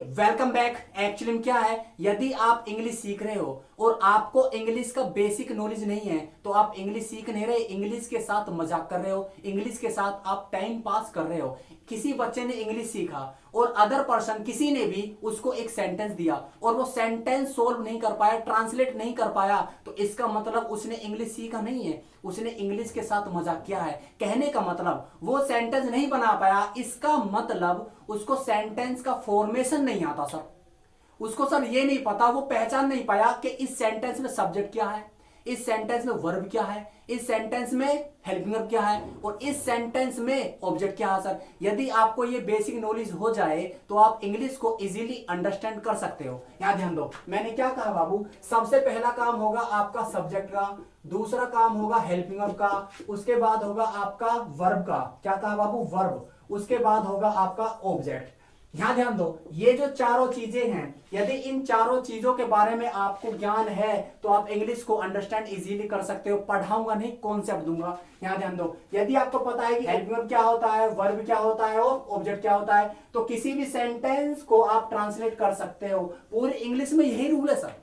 Welcome back. Actually में क्या है, यदि आप इंग्लिश सीख रहे हो और आपको इंग्लिश का बेसिक नॉलेज नहीं है तो आप इंग्लिश सीख नहीं रहे, इंग्लिश के साथ मजाक कर रहे हो, इंग्लिश के साथ आप टाइम पास कर रहे हो। किसी बच्चे ने इंग्लिश सीखा और अदर पर्सन किसी ने भी उसको एक सेंटेंस दिया और वो सेंटेंस सोल्व नहीं कर पाया, ट्रांसलेट नहीं कर पाया, तो इसका मतलब उसने इंग्लिश सीखा नहीं है, उसने इंग्लिश के साथ मजाक किया है। कहने का मतलब वो सेंटेंस नहीं बना पाया, इसका मतलब उसको सेंटेंस का फॉर्मेशन नहीं आता सर। उसको सर ये नहीं पता, वो पहचान नहीं पाया कि इस सेंटेंस में सब्जेक्ट क्या है, इस सेंटेंस में वर्ब क्या है, इस सेंटेंस में हेल्पिंग वर्ब क्या है और इस सेंटेंस में ऑब्जेक्ट क्या है सर। यदि आपको ये बेसिक नॉलेज हो जाए तो आप इंग्लिश को इजीली अंडरस्टैंड कर सकते हो। यहां ध्यान दो, मैंने क्या कहा बाबू, सबसे पहला काम होगा आपका सब्जेक्ट का, दूसरा काम होगा हेल्पिंग वर्ब का, उसके बाद होगा आपका वर्ब का, क्या कहा बाबू, वर्ब, उसके बाद होगा आपका ऑब्जेक्ट। यहां ध्यान दो, ये जो चारों चीजें हैं, यदि इन चारों चीजों के बारे में आपको ज्ञान है तो आप इंग्लिश को अंडरस्टैंड इजीली कर सकते हो। पढ़ाऊंगा नहीं, कॉन्सेप्ट दूंगा। यहां ध्यान दो, यदि आपको पता है कि हेल्पिंग वर्ब क्या होता है, वर्ब क्या होता है और ऑब्जेक्ट क्या होता है, तो किसी भी सेंटेंस को आप ट्रांसलेट कर सकते हो। पूरी इंग्लिश में यही रूल है सर,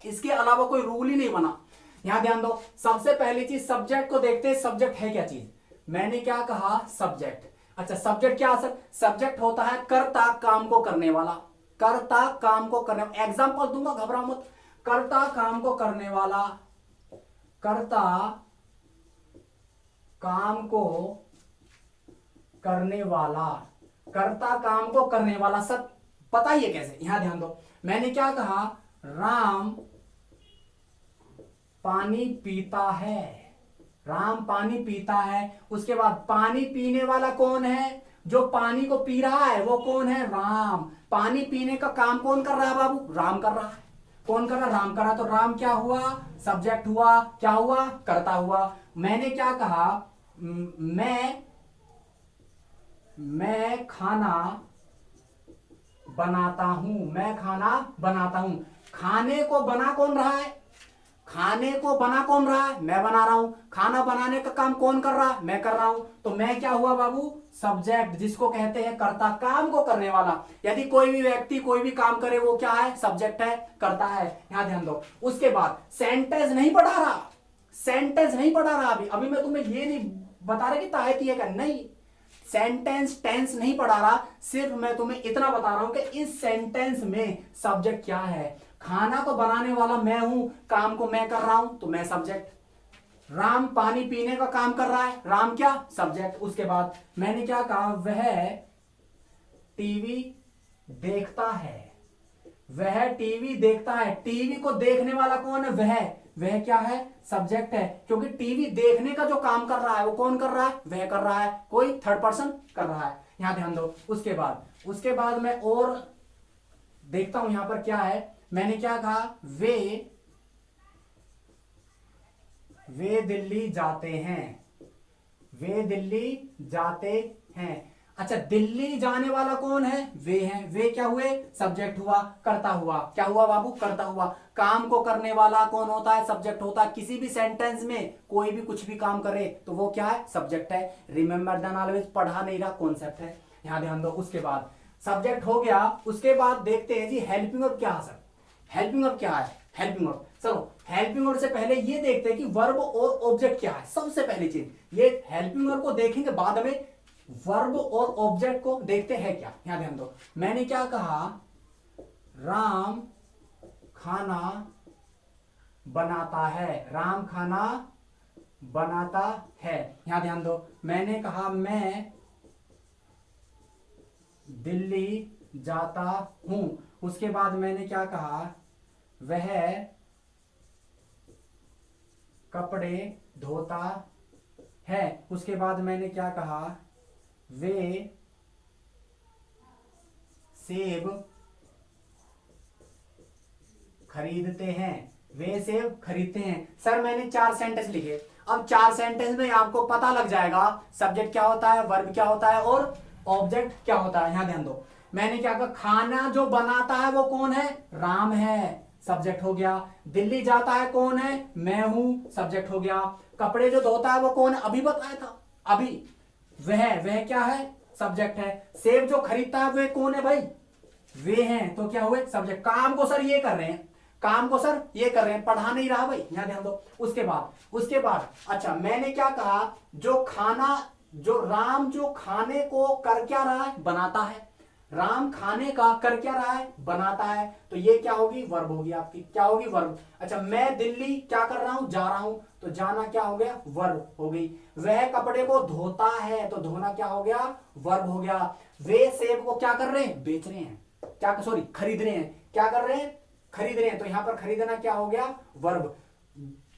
इसके अलावा कोई रूल ही नहीं बना। यहां ध्यान दो, सबसे पहली चीज सब्जेक्ट को देखते हैं। सब्जेक्ट है क्या चीज, मैंने क्या कहा, सब्जेक्ट। अच्छा, सब्जेक्ट क्या सर, सब्जेक्ट होता है कर्ता, काम को करने वाला, कर्ता काम को करने, एग्जांपल दूंगा, घबराओ मत। कर्ता काम को करने वाला, कर्ता काम को करने वाला, कर्ता काम को करने वाला सर, बताइए कैसे। यहां ध्यान दो, मैंने क्या कहा, राम पानी पीता है, राम पानी पीता है। उसके बाद पानी पीने वाला कौन है, जो पानी को पी रहा है वो कौन है, राम। पानी पीने का काम कौन कर रहा है बाबू, राम कर रहा है। कौन कर रहा है, राम कर रहा है। तो राम क्या हुआ, सब्जेक्ट हुआ, क्या हुआ, कर्ता हुआ। मैंने क्या कहा, मैं खाना बनाता हूं, मैं खाना बनाता हूं। खाने को बना कौन रहा है, खाने को बना कौन रहा है, मैं बना रहा हूं। खाना बनाने का काम कौन कर रहा है, मैं कर रहा हूं। तो मैं क्या हुआ बाबू, सब्जेक्ट, जिसको कहते हैं कर्ता, काम को करने वाला। यदि कोई भी व्यक्ति कोई भी काम करे वो क्या है, सब्जेक्ट है, करता है। यहां ध्यान दो, उसके बाद सेंटेंस नहीं पढ़ा रहा, सेंटेंस नहीं पढ़ा रहा। अभी मैं तुम्हें ये नहीं बता रहा कि तायत है क्या, नहीं, सेंटेंस टेंस नहीं पढ़ा रहा, सिर्फ मैं तुम्हें इतना बता रहा हूं कि इस सेंटेंस में सब्जेक्ट क्या है। खाना को बनाने वाला मैं हूं, काम को मैं कर रहा हूं, तो मैं सब्जेक्ट। राम पानी पीने का काम कर रहा है, राम क्या, सब्जेक्ट। उसके बाद मैंने क्या कहा, वह टीवी देखता है, वह टीवी देखता है। टीवी को देखने वाला कौन है, वह क्या है, सब्जेक्ट है, क्योंकि टीवी देखने का जो काम कर रहा है वो कौन कर रहा है, वह कर रहा है, कोई थर्ड पर्सन कर रहा है। यहां ध्यान दो, उसके बाद मैं और देखता हूं यहां पर क्या है। मैंने क्या कहा, वे दिल्ली जाते हैं, वे दिल्ली जाते हैं। अच्छा, दिल्ली जाने वाला कौन है, वे हैं, वे क्या हुए, सब्जेक्ट हुआ, करता हुआ, क्या हुआ बाबू, करता हुआ। काम को करने वाला कौन होता है, सब्जेक्ट होता है। किसी भी सेंटेंस में कोई भी कुछ भी काम करे तो वो क्या है, सब्जेक्ट है। रिमेंबर देन ऑलवेज, पढ़ा नहीं रहा, कॉन्सेप्ट है। यहां ध्यान दो, उसके बाद सब्जेक्ट हो गया। उसके बाद देखते हैं जी हेल्पिंग वर्ब क्या है सर, हेल्पिंग वर्ब क्या है, हेल्पिंग वर्ब। चलो, हेल्पिंग वर्ब से पहले ये देखते हैं कि वर्ब और ऑब्जेक्ट क्या है। सबसे पहली चीज ये हेल्पिंग वर्ब को देखेंगे, बाद में वर्ब और ऑब्जेक्ट को देखते हैं क्या। यहां ध्यान दो, मैंने क्या कहा, राम खाना बनाता है, राम खाना बनाता है। यहां ध्यान दो, मैंने कहा मैं दिल्ली जाता हूं। उसके बाद मैंने क्या कहा, वह कपड़े धोता है। उसके बाद मैंने क्या कहा, वे सेब खरीदते हैं, वे सेब खरीदते हैं। सर मैंने 4 सेंटेंस लिखे, अब 4 सेंटेंस में आपको पता लग जाएगा सब्जेक्ट क्या होता है, वर्ब क्या होता है और ऑब्जेक्ट क्या होता है। यहां ध्यान दो, मैंने क्या कहा, खाना जो बनाता है वो कौन है, राम है, सब्जेक्ट हो गया। दिल्ली जाता है कौन है, मैं हूं, सब्जेक्ट हो गया। कपड़े जो धोता है वो कौन है, अभी बताया था, अभी, वह क्या है, सब्जेक्ट है। सेब जो खरीदता है वह कौन है भाई, वे हैं तो क्या हुए सब्जेक्ट। काम को सर ये कर रहे हैं, काम को सर ये कर रहे हैं, पढ़ा नहीं रहा भाई, यहां ध्यान दो। उसके बाद अच्छा मैंने क्या कहा, जो खाना, जो राम जो खाने को कर क्या रहा है, बनाता है। राम खाने का कर क्या रहा है, बनाता है। तो ये क्या होगी, वर्ब होगी आपकी, क्या होगी वर्ब। अच्छा मैं दिल्ली क्या कर रहा हूं, जा रहा हूं, तो जाना क्या हो गया, वर्ब हो गई। वह कपड़े को धोता है, तो धोना क्या हो गया, वर्ब हो गया। वे सेब को क्या कर रहे हैं, बेच रहे हैं, क्या सॉरी खरीद रहे हैं, क्या कर रहे हैं, खरीद रहे हैं। तो यहां पर खरीदना क्या हो गया, वर्ब।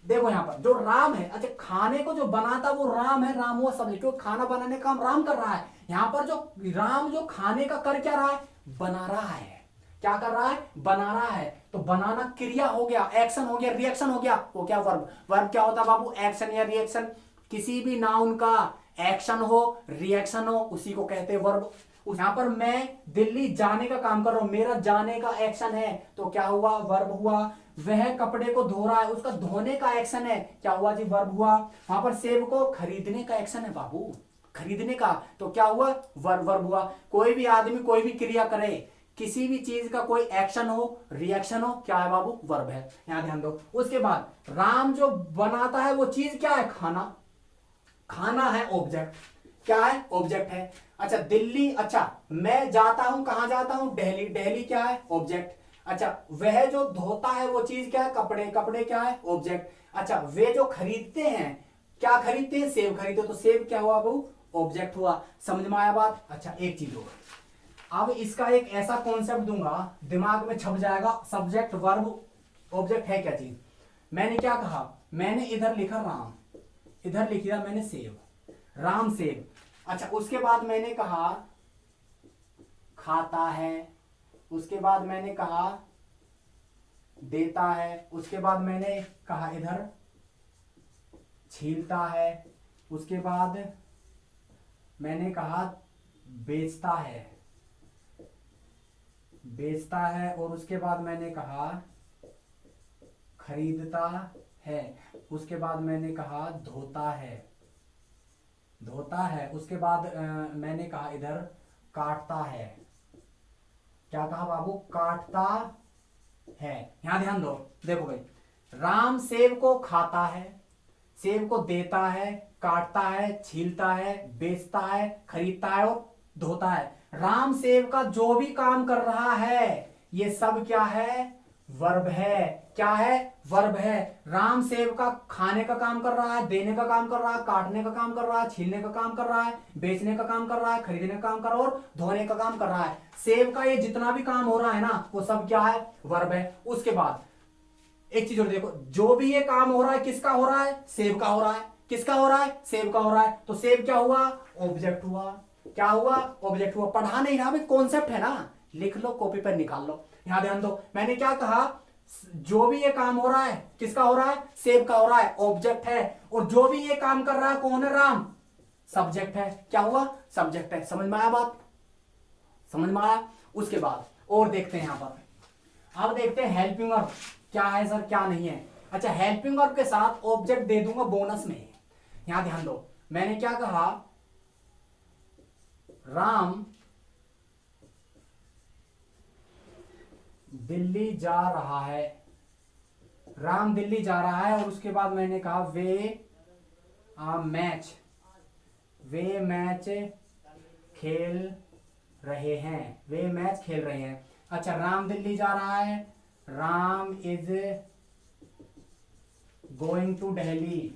देखो यहां पर जो राम है, अच्छा खाने को जो बनाता वो राम है, राम हुआ सब्जेक्ट, क्योंकि खाना बनाने का काम राम कर रहा है। यहां पर जो राम जो खाने का कर क्या रहा है, बना रहा है, क्या कर रहा है, बना रहा है। तो बनाना क्रिया हो गया, एक्शन हो गया, रिएक्शन हो गया, वो क्या वर्ब। वर्ब क्या होता है बाबू, एक्शन या रिएक्शन। किसी भी नाउन का एक्शन हो रिएक्शन हो उसी को कहते हैं वर्ब। यहां पर मैं दिल्ली जाने का काम कर रहा हूं, मेरा जाने का एक्शन है, तो क्या हुआ, वर्ब हुआ। वह कपड़े को धो रहा है, उसका धोने का एक्शन है, क्या हुआ जी, वर्ब हुआ। वहां पर सेब को खरीदने का एक्शन है बाबू, खरीदने का, तो क्या हुआ, वर्ब हुआ। कोई भी आदमी कोई भी क्रिया करे, किसी भी चीज का कोई एक्शन हो रिएक्शन हो, क्या है बाबू, वर्ब है, यहां ध्यान दो। उसके बाद राम जो बनाता है वो चीज क्या है, खाना, खाना है ऑब्जेक्ट, क्या है, ऑब्जेक्ट है। अच्छा दिल्ली, अच्छा मैं जाता हूं, कहां जाता हूं, दिल्ली, दिल्ली क्या है, ऑब्जेक्ट। अच्छा वह जो धोता है वो चीज क्या है, कपड़े, कपड़े क्या है, ऑब्जेक्ट। अच्छा वे जो खरीदते हैं, क्या खरीदते हैं, सेब खरीदते, तो सेब क्या हुआ बाबू, ऑब्जेक्ट हुआ। समझ में आया बात। अच्छा एक चीज और, अब इसका एक ऐसा कॉन्सेप्ट दूंगा दिमाग में छप जाएगा, सब्जेक्ट वर्ब ऑब्जेक्ट है क्या चीज। मैंने क्या कहा, मैंने इधर लिखा राम, इधर लिख दिया मैंने सेब, राम सेब। अच्छा उसके बाद मैंने कहा खाता है, उसके बाद मैंने कहा देता है, उसके बाद मैंने कहा इधर छीलता है, उसके बाद मैंने कहा बेचता है, बेचता है, और उसके बाद मैंने कहा खरीदता है, उसके बाद मैंने कहा धोता है, धोता है, उसके बाद मैंने कहा इधर काटता है, क्या कहा बाबू, काटता है। यहां ध्यान दो, देखो भाई राम सेब को खाता है, सेब को देता है, काटता है, छीलता है, बेचता है, खरीदता है और धोता है। राम सेब का जो भी काम कर रहा है ये सब क्या है, वर्ब है, क्या है, वर्ब है। राम सेब का खाने का काम कर रहा है, देने का काम कर रहा है, काटने का काम कर रहा है, छीलने का काम कर रहा है, बेचने का काम कर रहा है, खरीदने का काम कर रहा है और धोने का काम कर रहा है। सेब का ये जितना भी काम हो रहा है ना वो सब क्या है, वर्ब है। उसके बाद एक चीज और देखो, जो भी ये काम हो रहा है किसका हो रहा है, सेब का हो रहा है, किसका हो रहा है, सेब का हो रहा है। तो सेब क्या हुआ, ऑब्जेक्ट हुआ, क्या हुआ, ऑब्जेक्ट हुआ। पढ़ा नहीं रहा भाई, कॉन्सेप्ट है ना, लिख लो कॉपी पर निकाल लो। यहां ध्यान दो, मैंने क्या कहा, जो भी ये काम हो रहा है किसका हो रहा है, सेब का हो रहा है, ऑब्जेक्ट है। और जो भी ये काम कर रहा है कौन है, राम, सब्जेक्ट है, क्या हुआ, सब्जेक्ट है। समझ में आया बात, समझ में आया। उसके बाद और देखते हैं यहां पर, अब देखते हैं हेल्पिंग वर्ब क्या है सर, क्या नहीं है। अच्छा हेल्पिंग वर्ब के साथ ऑब्जेक्ट दे दूंगा बोनस में। यहां ध्यान दो, मैंने क्या कहा, राम दिल्ली जा रहा है, राम दिल्ली जा रहा है, और उसके बाद मैंने कहा वे मैच, वे मैच खेल रहे हैं, वे मैच खेल रहे हैं। अच्छा राम दिल्ली जा रहा है, Ram is going to Delhi,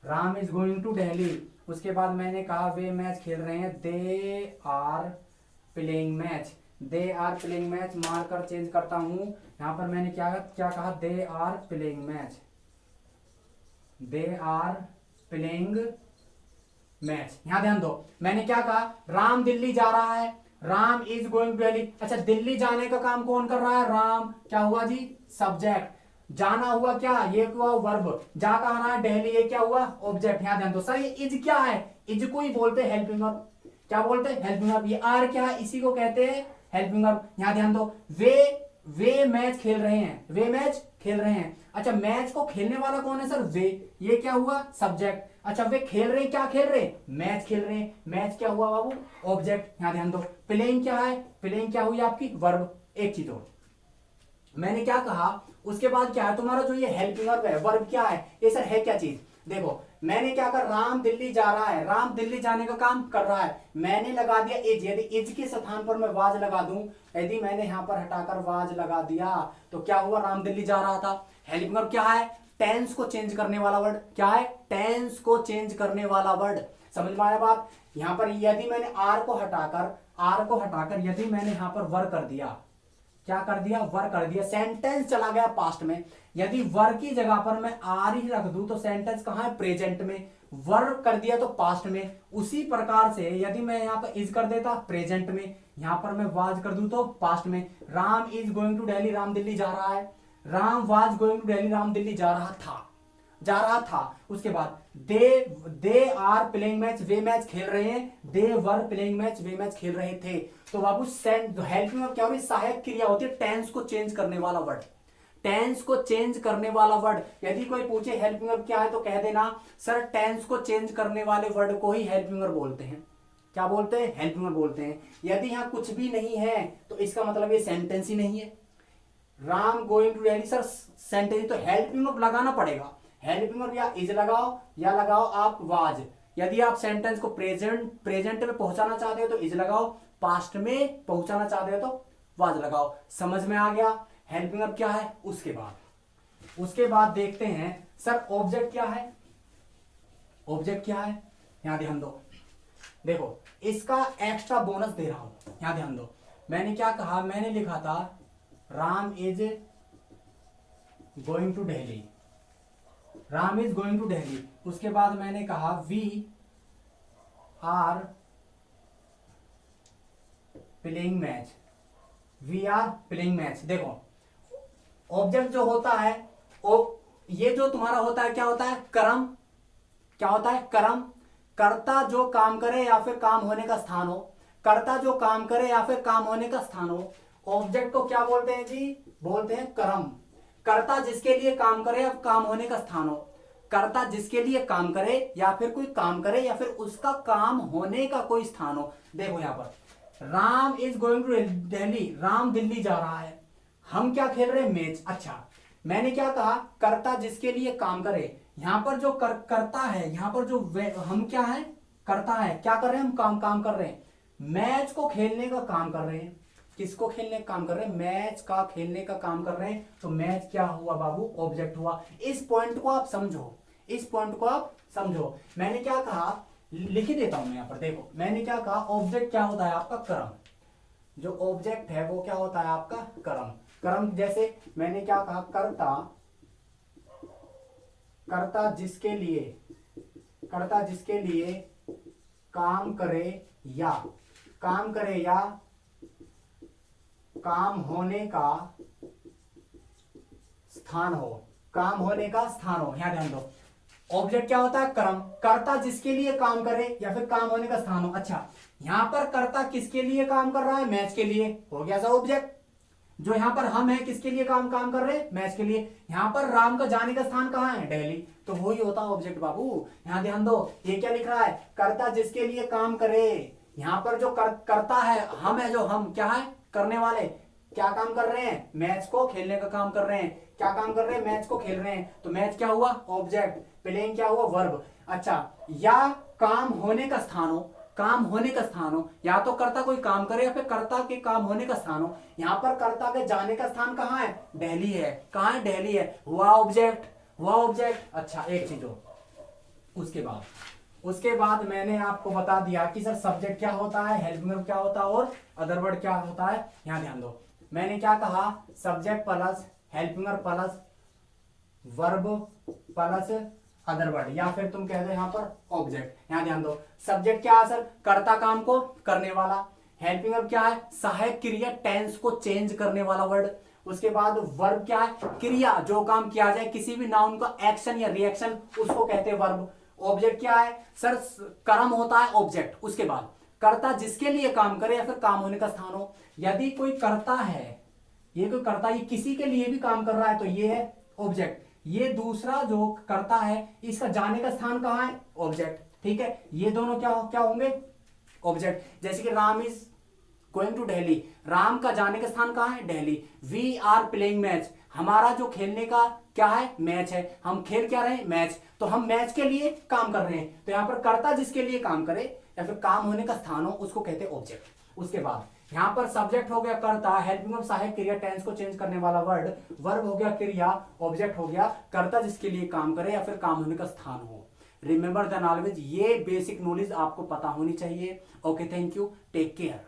Ram is going to Delhi. उसके बाद मैंने कहा वे मैच खेल रहे हैं, they are playing match, they are playing match, मारकर चेंज करता हूं। यहां पर मैंने क्या क्या कहा, they are playing match, they are playing match. यहां ध्यान दो, मैंने क्या कहा, राम दिल्ली जा रहा है, Ram is going to Delhi. अच्छा दिल्ली जाने का काम कौन कर रहा है, राम, क्या हुआ जी, सब्जेक्ट। जाना हुआ क्या, ये हुआ वर्ब, जा कहा रहा है दिल्ली, ये क्या हुआ, ऑब्जेक्ट। यहां ध्यान दो, सर ये इज क्या है, इज को ही बोलते हैं हेल्पिंग वर्ब, क्या बोलते हैं, हेल्पिंग वर्ब। ये आर क्या है, इसी को कहते हैं हेल्पिंग वर्ब। यहां ध्यान दो, वे मैच खेल रहे हैं, वे मैच खेल रहे हैं। अच्छा, मैच को खेलने वाला कौन है सर? वे, ये क्या हुआ? सब्जेक्ट। अच्छा, वे खेल रहे हैं, क्या खेल रहे हैं? मैच खेल रहे हैं। मैच क्या हुआ बाबू? ऑब्जेक्ट। यहां ध्यान दो। प्लेइंग क्या है? प्लेइंग क्या हुई आपकी? वर्ब। एक चीज और मैंने क्या कहा, उसके बाद क्या है तुम्हारा जो ये हेल्पिंग वर्ब है, वर्ब क्या है? ये सर है क्या चीज? देखो मैंने क्या कर, राम दिल्ली जा रहा है, राम दिल्ली जाने का काम कर रहा है, मैंने लगा दिया इज। यदि इज के स्थान पर मैं वाज लगा दूं, यदि मैंने यहां पर हटाकर वाज लगा दिया तो क्या हुआ? राम दिल्ली जा रहा था। हेल्पिंग वर्ब क्या है? टेंस को चेंज करने वाला वर्ड। क्या है? टेंस को चेंज करने वाला वर्ड। समझ में आया बात? यहां पर यदि मैंने आर को हटाकर यदि मैंने यहां पर वर कर दिया, क्या कर दिया? वर कर दिया, सेंटेंस चला गया पास्ट में। यदि वर की जगह पर मैं आर ही रख दूं तो सेंटेंस कहां है? प्रेजेंट में। वर कर दिया तो पास्ट में। उसी प्रकार से यदि मैं यहां पर इज कर देता प्रेजेंट में, यहां पर मैं वाज कर दूं तो पास्ट में। Ram is going to Delhi, Ram Delhi जा रहा है। Ram was going to Delhi, Ram Delhi जा रहा था। उसके बाद दे आर प्लेइंग मैच, वे मैच खेल रहे हैं। दे वर प्लेइंग मैच, वे मैच खेल रहे थे। तो बाबू हेल्पिंग वर्ब क्या होगी? सहायक क्रिया होती है, टेंस को चेंज करने वाला वर्ड। टेंस को चेंज करने वाला वर्ड। यदि कोई पूछे हेल्पिंग वर्ब क्या है तो कह देना सर टेंस को चेंज करने वाले वर्ड को ही हेल्पिंग वर्ब बोलते हैं। क्या बोलते हैं? हेल्पिंग वर्ब बोलते हैं। यदि यहां कुछ भी नहीं है तो इसका मतलब ये सेंटेंस ही नहीं है। Ram going to Delhi, sir sentence, तो हेल्पिंग वर्ब लगाना पड़ेगा। हेल्पिंग वर्ब या इज लगाओ या लगाओ आप वाज। यदि आप सेंटेंस को प्रेजेंट में पहुंचाना चाहते हो तो इज लगाओ, पास्ट में पहुंचाना चाहते हो तो वाज लगाओ। समझ में आ गया हेल्पिंग वर्ब क्या है? उसके बाद देखते हैं सर ऑब्जेक्ट क्या है। ऑब्जेक्ट क्या है? यहां ध्यान दो। देखो इसका एक्स्ट्रा बोनस दे रहा हूं, यहां ध्यान दो। मैंने क्या कहा? मैंने लिखा था Ram is going to Delhi, Ram is going to Delhi. उसके बाद मैंने कहा we are playing match, we are playing match. देखो ऑब्जेक्ट जो होता है ये जो तुम्हारा होता है क्या होता है? कर्म। क्या होता है? कर्म। कर्ता जो काम करे या फिर काम होने का स्थान हो, कर्ता जो काम करे या फिर काम होने का स्थान हो। ऑब्जेक्ट को क्या बोलते हैं जी? बोलते हैं कर्म। कर्ता जिसके लिए काम करे या काम होने का स्थान हो, कर्ता जिसके लिए काम करे या फिर कोई काम करे या फिर उसका काम होने का कोई स्थान हो। देखो यहां पर Ram is going to Delhi, Ram Delhi जा रहा है। हम क्या खेल रहे हैं? मैच। अच्छा, मैंने क्या कहा? कर्ता जिसके लिए काम करे। यहां पर जो करता है, यहां पर जो हम क्या है? करता है। क्या कर रहे हैं? हम काम कर रहे हैं। मैच को खेलने का काम कर रहे हैं। किसको खेलने का काम कर रहे हैं? मैच का खेलने का काम कर रहे हैं। तो मैच क्या हुआ बाबू? ऑब्जेक्ट हुआ। इस पॉइंट को आप समझो, इस पॉइंट को आप समझो। मैंने क्या कहा? लिख ही देता हूं मैं यहां पर। देखो मैंने क्या कहा? ऑब्जेक्ट क्या होता है आपका? कर्म। जो ऑब्जेक्ट है वो क्या होता है आपका? कर्म। कर्म जैसे मैंने क्या कहा? कर्ता जिसके लिए काम करे या काम होने का स्थान हो, काम होने का स्थान हो। यहां ध्यान दो, ऑब्जेक्ट क्या होता है? कर्म। कर्ता जिसके लिए काम करे या फिर काम होने का स्थान हो। अच्छा, यहां पर कर्ता किसके लिए काम कर रहा है? मैच के लिए। हो गया सा ऑब्जेक्ट। जो यहां पर हम है किसके लिए काम कर रहे हैं? मैच के लिए। यहां पर राम का जाने का स्थान कहां है? दिल्ली। तो वही होता है ऑब्जेक्ट बाबू। यहां ध्यान दो, ये क्या लिख रहा है? कर्ता जिसके लिए काम करे। यहां पर जो करता है हम है, जो हम क्या है? करने वाले। क्या काम कर रहे हैं? मैच को खेलने का काम कर रहे हैं। क्या काम कर रहे हैं? मैच को खेल रहे हैं। तो मैच क्या हुआ? ऑब्जेक्ट। प्लेइंग क्या हुआ? वर्ब। अच्छा, या काम होने का स्थान हो, काम होने का स्थान हो, या तो कर्ता कोई काम करे या फिर कर्ता के काम होने का स्थान हो। यहां पर कर्ता के जाने का स्थान कहां है? दिल्ली है। कहां है? दिल्ली है। हुआ ऑब्जेक्ट, हुआ ऑब्जेक्ट। अच्छा, एक चीज हो, उसके बाद मैंने आपको बता दिया कि सर सब्जेक्ट क्या होता है, हेल्पिंग वर्ब क्या होता है और अदर वर्ड क्या होता है। यहां ध्यान दो, मैंने क्या कहा? Subject plus helping verb plus verb plus other word, या फिर तुम कह दो यहां पर ऑब्जेक्ट। यहां ध्यान दो, सब्जेक्ट क्या है सर? कर्ता काम को करने वाला। हेल्पिंग वर्ब क्या है? सहायक क्रिया, टेंस को चेंज करने वाला वर्ड। उसके बाद वर्ब क्या है? क्रिया, जो काम किया जाए, किसी भी नाउन का एक्शन या रिएक्शन, उसको कहते हैं वर्ब। ऑब्जेक्ट क्या है सर? कर्म होता है ऑब्जेक्ट। उसके बाद कर्ता जिसके लिए काम करे या फिर काम होने का स्थान हो। यदि कोई करता है ये कोई करता, ये किसी के लिए भी काम कर रहा है तो ये है ऑब्जेक्ट। ये दूसरा जो करता है इसका जाने का स्थान कहां है, ऑब्जेक्ट। ठीक है, ये दोनों क्या क्या होंगे, ऑब्जेक्ट। जैसे कि Ram is going to Delhi, Ram का जाने का स्थान कहां है, Delhi. We are playing match, हमारा जो खेलने का क्या है, मैच है, हम खेल क्या रहे हैं, मैच। तो हम मैच के लिए काम कर रहे हैं, तो यहां पर कर्ता जिसके लिए काम करे या फिर काम होने का स्थान हो उसको कहते हैं ऑब्जेक्ट। उसके बाद यहां पर सब्जेक्ट हो गया कर्ता, हेल्पिंग ऑफ सहायक क्रिया, टेंस को चेंज करने वाला वर्ड, वर्ब हो गया क्रिया, ऑब्जेक्ट हो गया कर्ता जिसके लिए काम करे या फिर काम होने का स्थान हो। रिमेंबर द नॉलेज, ये बेसिक नॉलेज आपको पता होनी चाहिए। Okay, thank you, take care.